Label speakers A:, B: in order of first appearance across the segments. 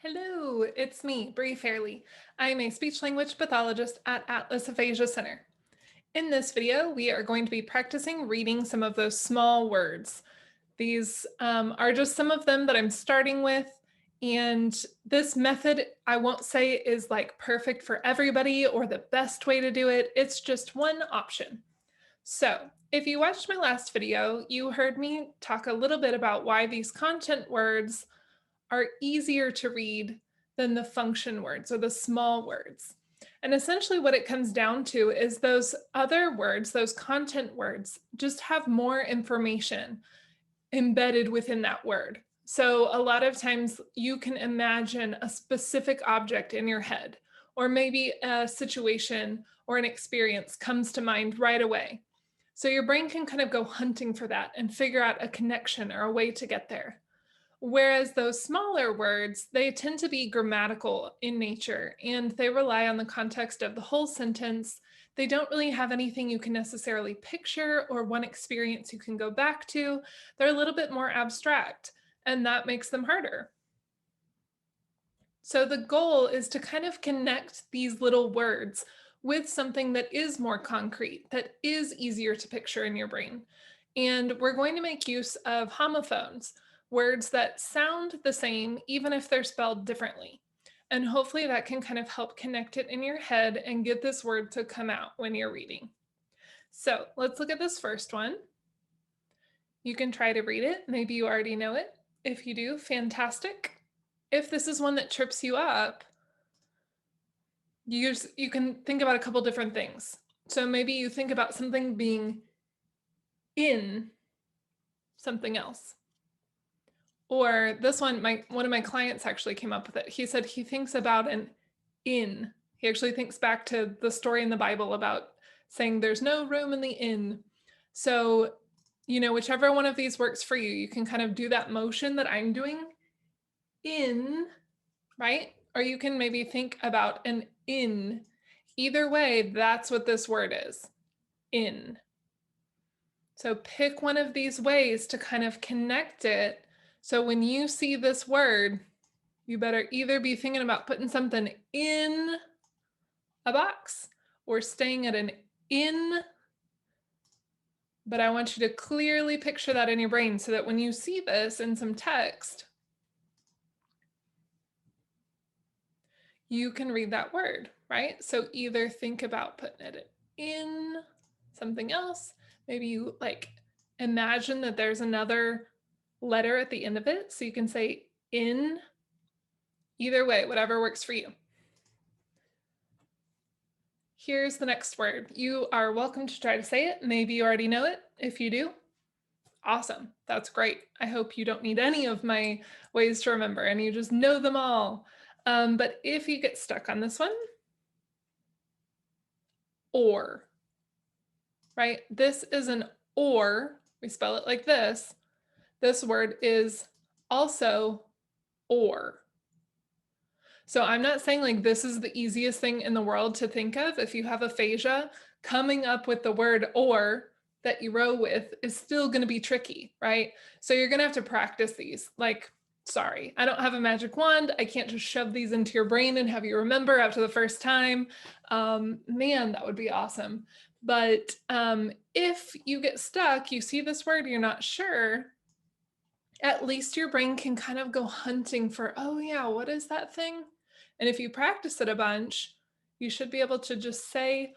A: Hello, it's me, Bree Fairley. I am a speech language pathologist at Atlas Aphasia Center. In this video, we are going to be practicing reading some of those small words. These are just some of them that I'm starting with, and this method I won't say is like perfect for everybody or the best way to do it. It's just one option. So, if you watched my last video, you heard me talk a little bit about why these content words are easier to read than the function words or the small words. And essentially, what it comes down to is those other words, those content words, just have more information embedded within that word. So, a lot of times you can imagine a specific object in your head, or maybe a situation or an experience comes to mind right away. So, your brain can kind of go hunting for that and figure out a connection or a way to get there. Whereas those smaller words, they tend to be grammatical in nature and they rely on the context of the whole sentence. They don't really have anything you can necessarily picture or one experience you can go back to. They're a little bit more abstract, and that makes them harder. So the goal is to kind of connect these little words with something that is more concrete, that is easier to picture in your brain. And we're going to make use of homophones, words that sound the same, even if they're spelled differently. And hopefully that can kind of help connect it in your head and get this word to come out when you're reading. So let's look at this first one. You can try to read it. Maybe you already know it. If you do, fantastic. If this is one that trips you up, you can think about a couple different things. So maybe you think about something being in something else. Or this one, one of my clients actually came up with it. He said he thinks about an inn. He actually thinks back to the story in the Bible about saying there's no room in the inn. So, whichever one of these works for you, you can kind of do that motion that I'm doing in, right? Or you can maybe think about an in. Either way, that's what this word is, in. So pick one of these ways to kind of connect it. So when you see this word, you better either be thinking about putting something in a box or staying at an in. But I want you to clearly picture that in your brain so that when you see this in some text, you can read that word, right? So either think about putting it in something else. Maybe you like imagine that there's another letter at the end of it. So you can say in. Either way, whatever works for you. Here's the next word. You are welcome to try to say it. Maybe you already know it. If you do, awesome. That's great. I hope you don't need any of my ways to remember and you just know them all. But if you get stuck on this one, or, right? This is an or. We spell it like this. This word is also or. So I'm not saying like this is the easiest thing in the world to think of. If you have aphasia, coming up with the word or that you row with is still going to be tricky, right? So you're going to have to practice these. Like, sorry, I don't have a magic wand. I can't just shove these into your brain and have you remember after the first time. Man, that would be awesome. But if you get stuck, you see this word, you're not sure, at least your brain can kind of go hunting for, oh yeah, what is that thing? And if you practice it a bunch, you should be able to just say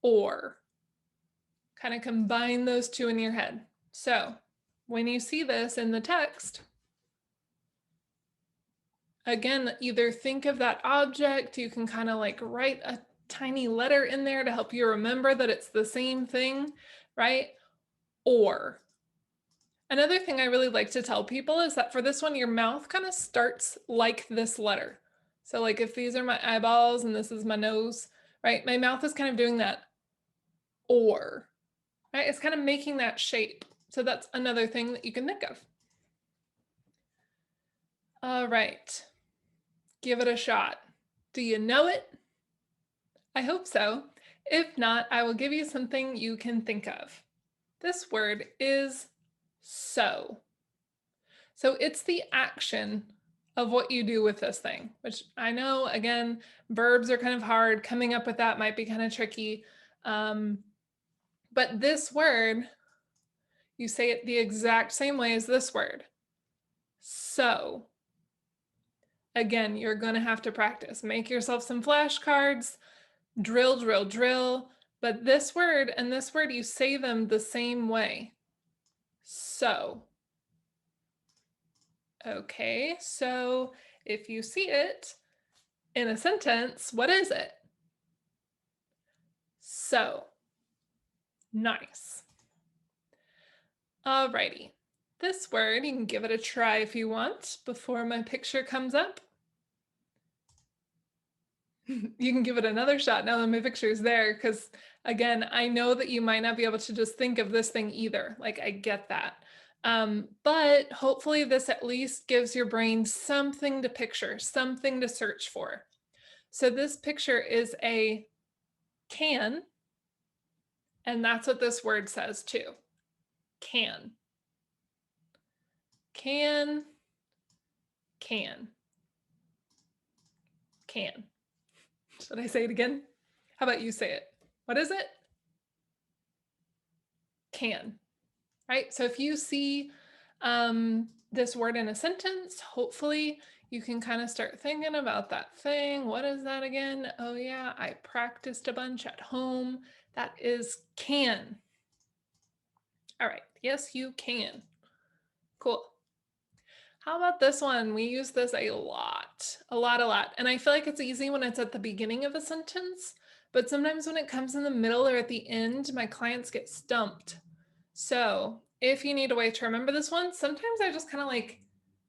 A: or, kind of combine those two in your head. So when you see this in the text, again, either think of that object, you can kind of like write a tiny letter in there to help you remember that it's the same thing, right? Or. Another thing I really like to tell people is that for this one, your mouth kind of starts like this letter. So like if these are my eyeballs and this is my nose, right? My mouth is kind of doing that or, right? It's kind of making that shape. So that's another thing that you can think of. All right, give it a shot. Do you know it? I hope so. If not, I will give you something you can think of. This word is so. So it's the action of what you do with this thing, which I know, again, verbs are kind of hard. Coming up with that might be kind of tricky. But this word, you say it the exact same way as this word. So, again, you're going to have to practice. Make yourself some flashcards, drill, drill, drill. But this word and this word, you say them the same way. So. Okay, so if you see it in a sentence, what is it? So. Nice. Alrighty. This word, you can give it a try if you want before my picture comes up. You can give it another shot now that my picture is there, because again, I know that you might not be able to just think of this thing either. Like, I get that. But hopefully this at least gives your brain something to picture, something to search for. So this picture is a can, and that's what this word says too. Can. Can. Can. Can. Should I say it again? How about you say it? What is it? Can. Right? So if you see this word in a sentence, hopefully you can kind of start thinking about that thing. What is that again? Oh yeah, I practiced a bunch at home. That is can. All right. Yes, you can. Cool. How about this one? We use this a lot, a lot. And I feel like it's easy when it's at the beginning of a sentence, but sometimes when it comes in the middle or at the end, my clients get stumped. So if you need a way to remember this one, sometimes I just kind of like,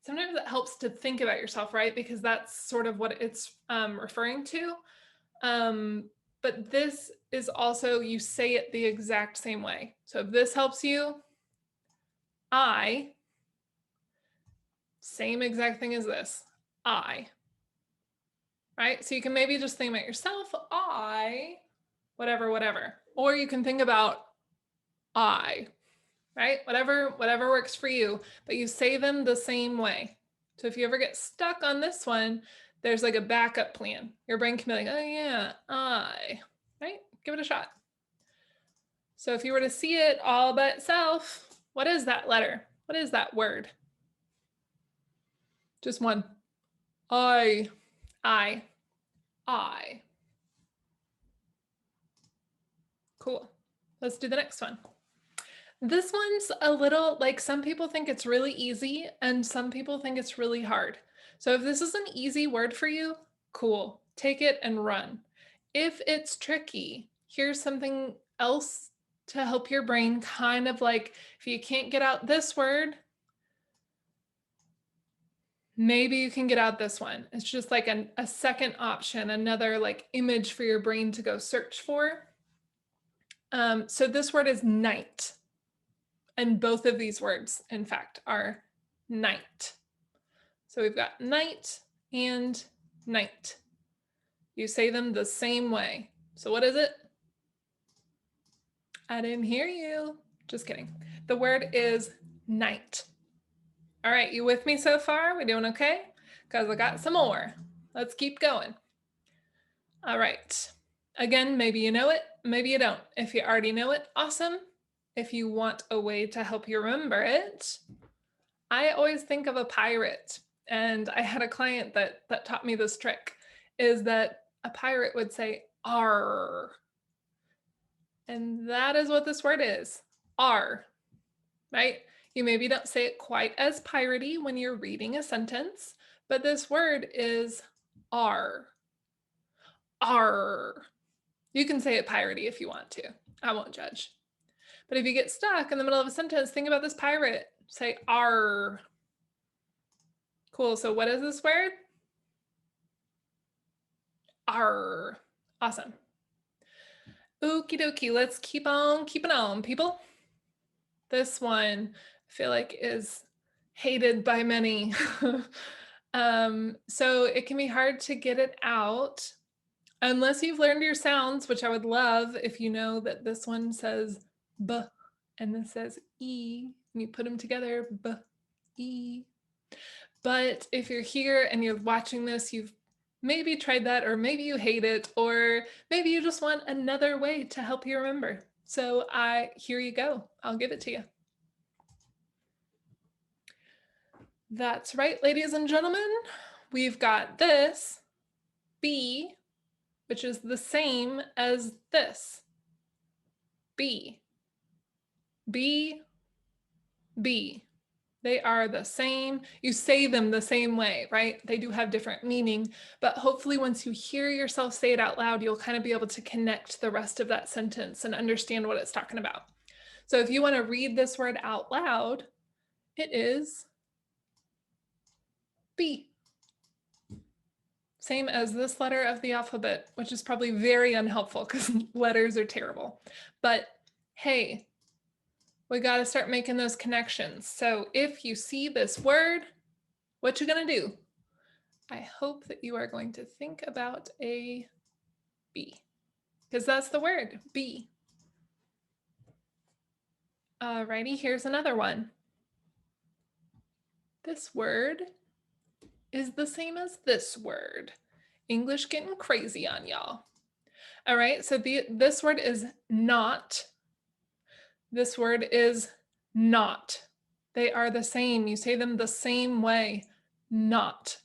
A: sometimes it helps to think about yourself, right? Because that's sort of what it's referring to. But this is also, you say it the exact same way. So if this helps you, I, same exact thing as this, I, right? So you can maybe just think about yourself, I, whatever, whatever. Or you can think about I, right? Whatever works for you, but you say them the same way. So if you ever get stuck on this one, there's like a backup plan. Your brain can be like, oh yeah, I, right? Give it a shot. So if you were to see it all by itself, what is that letter? What is that word? Just one. I. Cool. Let's do the next one. This one's a little, like, some people think it's really easy and some people think it's really hard. So if this is an easy word for you, cool. Take it and run. If it's tricky, here's something else to help your brain kind of like, if you can't get out this word, maybe you can get out this one. It's just like a second option, another like image for your brain to go search for. So this word is night. And both of these words, in fact, are night. So we've got night and night. You say them the same way. So what is it? I didn't hear you. Just kidding. The word is night. All right, you with me so far? We doing okay? Because I got some more. Let's keep going. All right. Again, maybe you know it, maybe you don't. If you already know it, awesome. If you want a way to help you remember it, I always think of a pirate. And I had a client that taught me this trick, is that a pirate would say, "Arr." And that is what this word is, "Arr," right? You maybe don't say it quite as piratey when you're reading a sentence, but this word is "arr." Arr. You can say it piratey if you want to. I won't judge. But if you get stuck in the middle of a sentence, think about this pirate. Say "arr." Cool. So what is this word? Arr. Awesome. Okie dokie. Let's keep on keeping on, people. This one I feel like is hated by many. So it can be hard to get it out unless you've learned your sounds, which I would love if you know that this one says B and this says E, and you put them together, B, E. But if you're here and you're watching this, you've maybe tried that, or maybe you hate it, or maybe you just want another way to help you remember. So here you go. I'll give it to you. That's right, ladies and gentlemen. We've got this B, which is the same as this. B, B, B. They are the same. You say them the same way, right? They do have different meaning, but hopefully once you hear yourself say it out loud, you'll kind of be able to connect the rest of that sentence and understand what it's talking about. So if you want to read this word out loud, it is B. Same as this letter of the alphabet, which is probably very unhelpful because letters are terrible. But hey, we got to start making those connections. So if you see this word, what you gonna do? I hope that you are going to think about a B, because that's the word, B. Alrighty, here's another one. This word is the same as this word. English getting crazy on y'all. All right, so this word is not. This word is not. They are the same. You say them the same way, not.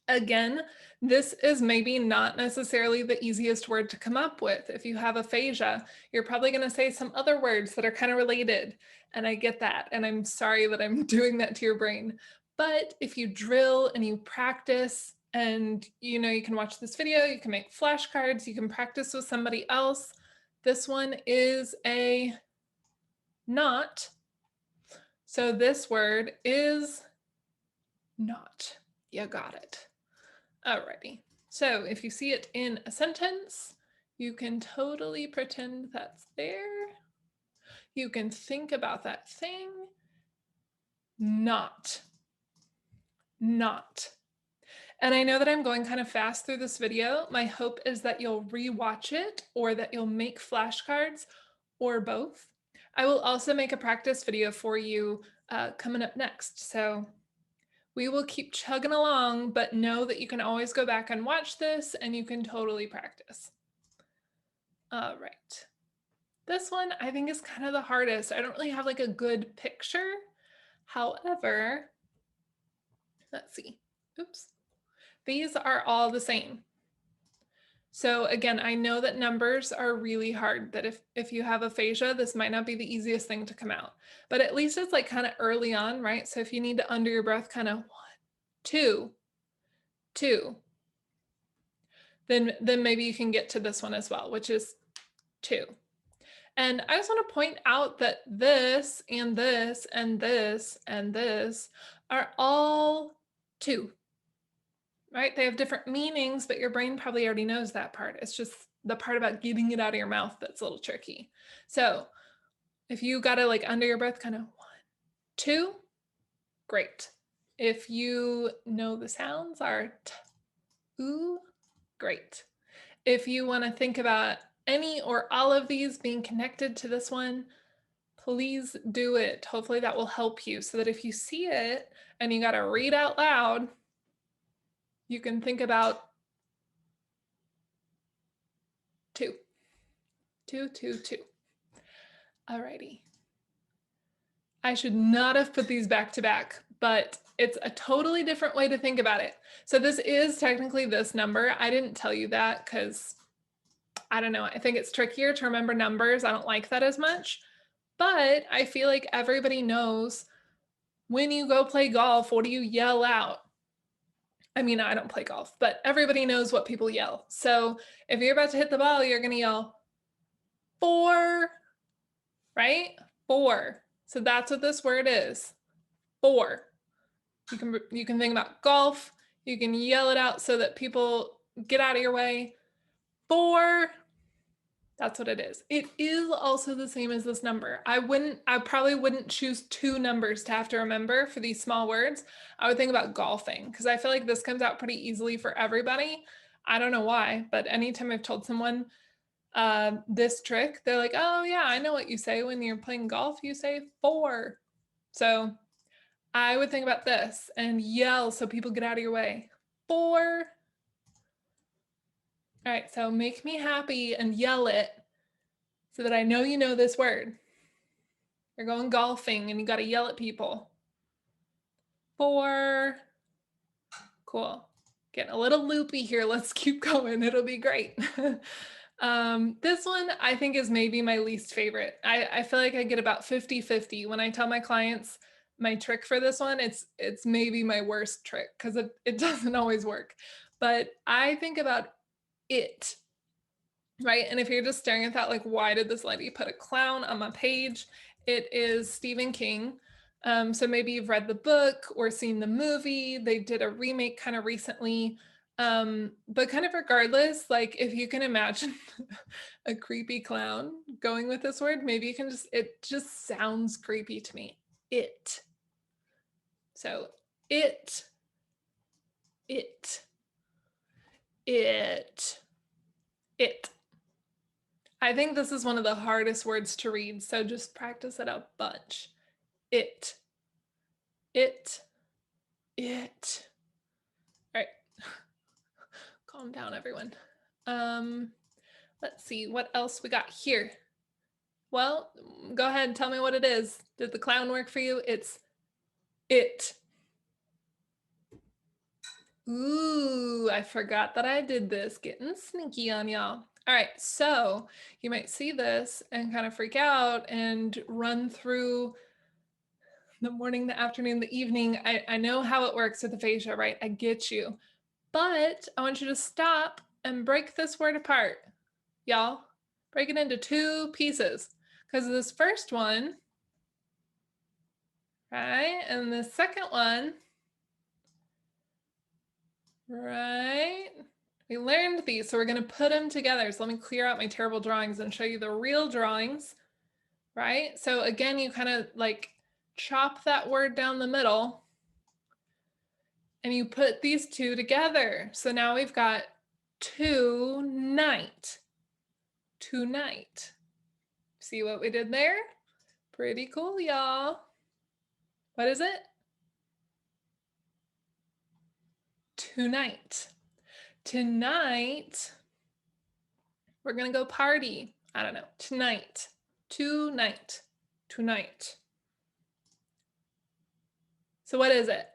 A: Again, this is maybe not necessarily the easiest word to come up with. If you have aphasia, you're probably going to say some other words that are kind of related. And I get that. And I'm sorry that I'm doing that to your brain. But if you drill and you practice, and you can watch this video, you can make flashcards, you can practice with somebody else. This one is a not. So this word is not. You got it. Alrighty, so if you see it in a sentence, you can totally pretend that's there. You can think about that thing. Not. Not. And I know that I'm going kind of fast through this video. My hope is that you'll rewatch it, or that you'll make flashcards, or both. I will also make a practice video for you coming up next. So we will keep chugging along, but know that you can always go back and watch this and you can totally practice. All right. This one I think is kind of the hardest. I don't really have like a good picture. However, let's see. Oops. These are all the same. So again, I know that numbers are really hard, that if you have aphasia, this might not be the easiest thing to come out, but at least it's like kind of early on, right? So if you need to under your breath, kind of 1, 2, 2, then maybe you can get to this one as well, which is 2. And I just want to point out that this and this and this and this are all 2, right? They have different meanings, but your brain probably already knows that part. It's just the part about getting it out of your mouth that's a little tricky. So if you got to like under your breath, kind of 1, 2, great. If you know the sounds are t, oo, great. If you want to think about any or all of these being connected to this one, please do it. Hopefully that will help you, so that if you see it and you got to read out loud, you can think about 2, 2, 2, 2. Alrighty. I should not have put these back to back, but it's a totally different way to think about it. So this is technically this number. I didn't tell you that because I don't know. I think it's trickier to remember numbers. I don't like that as much, but I feel like everybody knows when you go play golf, what do you yell out? I mean, I don't play golf, but everybody knows what people yell. So if you're about to hit the ball, you're going to yell 4, right? 4. So that's what this word is. 4. You can think about golf. You can yell it out so that people get out of your way. 4. That's what it is. It is also the same as this number. I probably wouldn't choose 2 numbers to have to remember for these small words. I would think about golfing, because I feel like this comes out pretty easily for everybody. I don't know why, but anytime I've told someone this trick, they're like, oh yeah, I know what you say when you're playing golf. You say 4. So I would think about this and yell so people get out of your way. 4. All right, so make me happy and yell it so that I know you know this word. You're going golfing and you got to yell at people. 4. Cool. Getting a little loopy here. Let's keep going. It'll be great. This one I think is maybe my least favorite. I feel like I get about 50-50 when I tell my clients my trick for this one. It's maybe my worst trick because it doesn't always work. But I think about it, right? And if you're just staring at that, like, why did this lady put a clown on my page? It is Stephen King. So maybe you've read the book or seen the movie. They did a remake kind of recently. But kind of regardless, like if you can imagine a creepy clown going with this word, maybe you can it just sounds creepy to me. It. So it, it, it, it. I think this is one of the hardest words to read, so just practice it a bunch. It. It. It. All right. Calm down, everyone. Let's see what else we got here. Well, go ahead and tell me what it is. Did the clown work for you? It's it. Ooh, I forgot that I did this. Getting sneaky on y'all. All right, so you might see this and kind of freak out and run through the morning, the afternoon, the evening. I know how it works with aphasia, right? I get you. But I want you to stop and break this word apart, y'all. Break it into 2 pieces. Because this first one, right? And the second one, right? We learned these, so we're going to put them together. So let me clear out my terrible drawings and show you the real drawings, right? So again, you kind of like chop that word down the middle and you put these 2 together. So now we've got tonight. Tonight. See what we did there? Pretty cool, y'all. What is it? Tonight. Tonight, we're gonna go party. I don't know. Tonight. Tonight. Tonight. So what is it?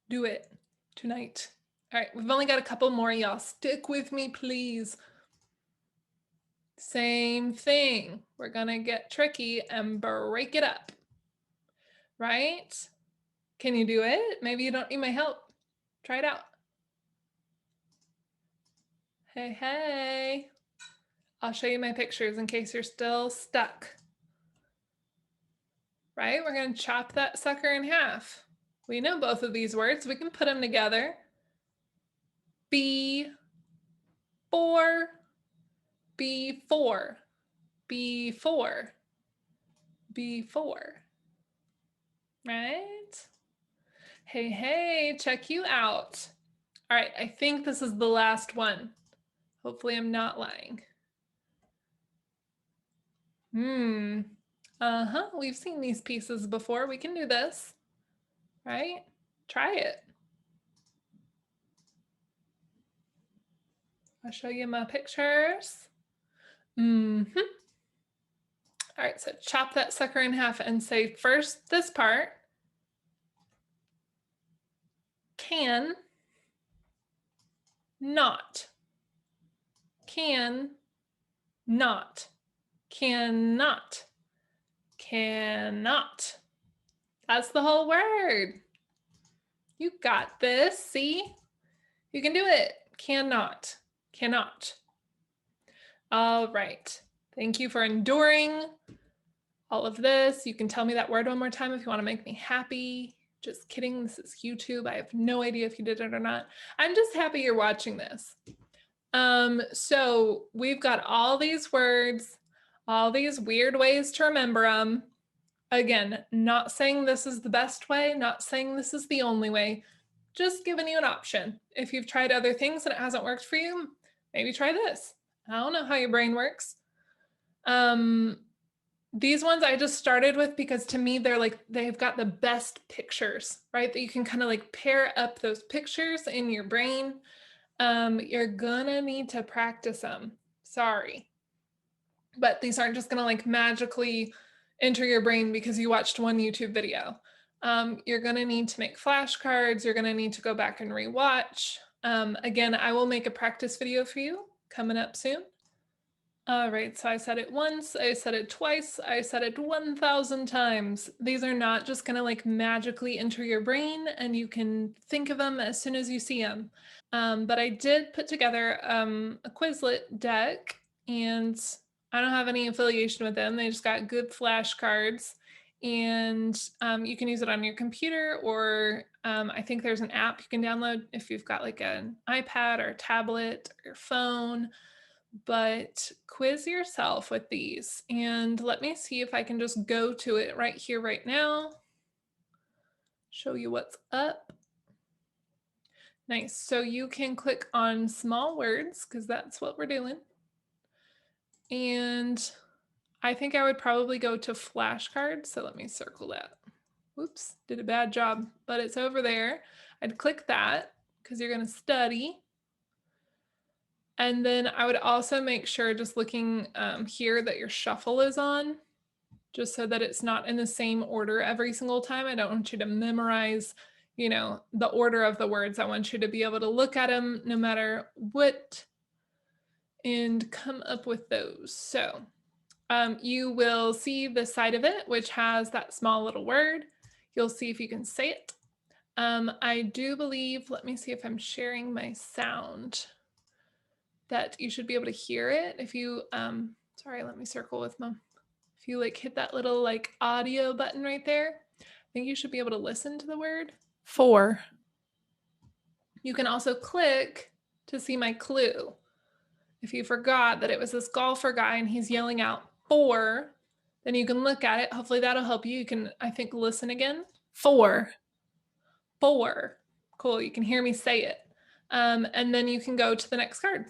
A: Do it. Tonight. All right, we've only got a couple more, y'all. Stick with me, please. Same thing. We're gonna get tricky and break it up. Right? Can you do it? Maybe you don't need my help. Try it out. Hey, hey. I'll show you my pictures in case you're still stuck. Right? We're going to chop that sucker in half. We know both of these words. We can put them together. Before, before, before, before. Right? Hey, hey, check you out. All right, I think this is the last one. Hopefully I'm not lying. We've seen these pieces before. We can do this, right? Try it. I'll show you my pictures. All right, so chop that sucker in half and say first this part. Can not. Can not. Cannot. Cannot. That's the whole word. You got this. See? You can do it. Cannot. Cannot. All right. Thank you for enduring all of this. You can tell me that word one more time if you want to make me happy. Just kidding. This is YouTube. I have no idea if you did it or not. I'm just happy you're watching this. So we've got all these words, all these weird ways to remember them. Again, not saying this is the best way, not saying this is the only way, just giving you an option. If you've tried other things and it hasn't worked for you, maybe try this. I don't know how your brain works. These ones I just started with because to me they're like they've got the best pictures, right? That you can kind of like pair up those pictures in your brain. You're gonna need to practice them. Sorry. But these aren't just gonna like magically enter your brain because you watched one YouTube video. You're gonna need to make flashcards. You're gonna need to go back and rewatch. Again, I will make a practice video for you coming up soon. All right, so I said it once, I said it twice, I said it 1,000 times. These are not just gonna like magically enter your brain and you can think of them as soon as you see them. But I did put together a Quizlet deck, and I don't have any affiliation with them. They just got good flashcards, and you can use it on your computer, or I think there's an app you can download if you've got like an iPad or a tablet or your phone. But quiz yourself with these, and let me see if I can just go to it right here, right now. Show you what's up. Nice. So you can click on small words because that's what we're doing. And I think I would probably go to flashcards. So let me circle that. Whoops, did a bad job, but it's over there. I'd click that because you're going to study. And then I would also make sure, just looking here, that your shuffle is on, just so that it's not in the same order every single time. I don't want you to memorize, you know, the order of the words. I want you to be able to look at them no matter what and come up with those. So you will see the side of it, which has that small little word. You'll see if you can say it. I do believe, let me see if I'm sharing my sound, that you should be able to hear it. If you, sorry, let me circle with Mom. If you like hit that little like audio button right there, I think you should be able to listen to the word.
B: 4.
A: You can also click to see my clue. If you forgot that it was this golfer guy and he's yelling out 4, then you can look at it. Hopefully that'll help you. You can, I think, listen again.
B: 4.
A: 4. Cool. You can hear me say it. And then you can go to the next card.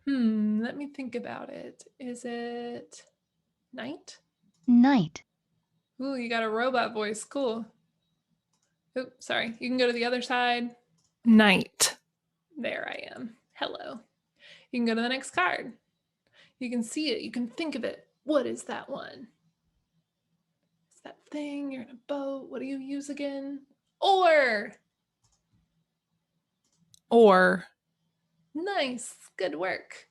A: Let me think about it. Is it night?
C: Night.
A: Ooh, you got a robot voice. Cool. Oops, sorry. You can go to the other side.
B: Night.
A: There I am. Hello. You can go to the next card. You can see it. You can think of it. What is that one? It's that thing. You're in a boat. What do you use again? Oar.
B: Or.
A: Nice. Good work.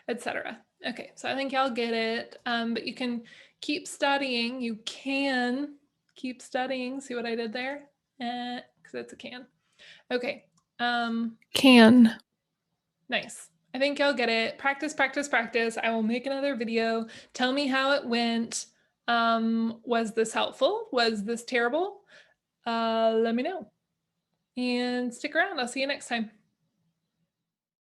A: Etc. Okay, so I think y'all get it. But you can keep studying. You can keep studying. See what I did there? Because it's a can. Okay.
B: Can.
A: Nice. I think y'all get it. Practice, practice, practice. I will make another video. Tell me how it went. Was this helpful? Was this terrible? Let me know. And stick around. I'll see you next time.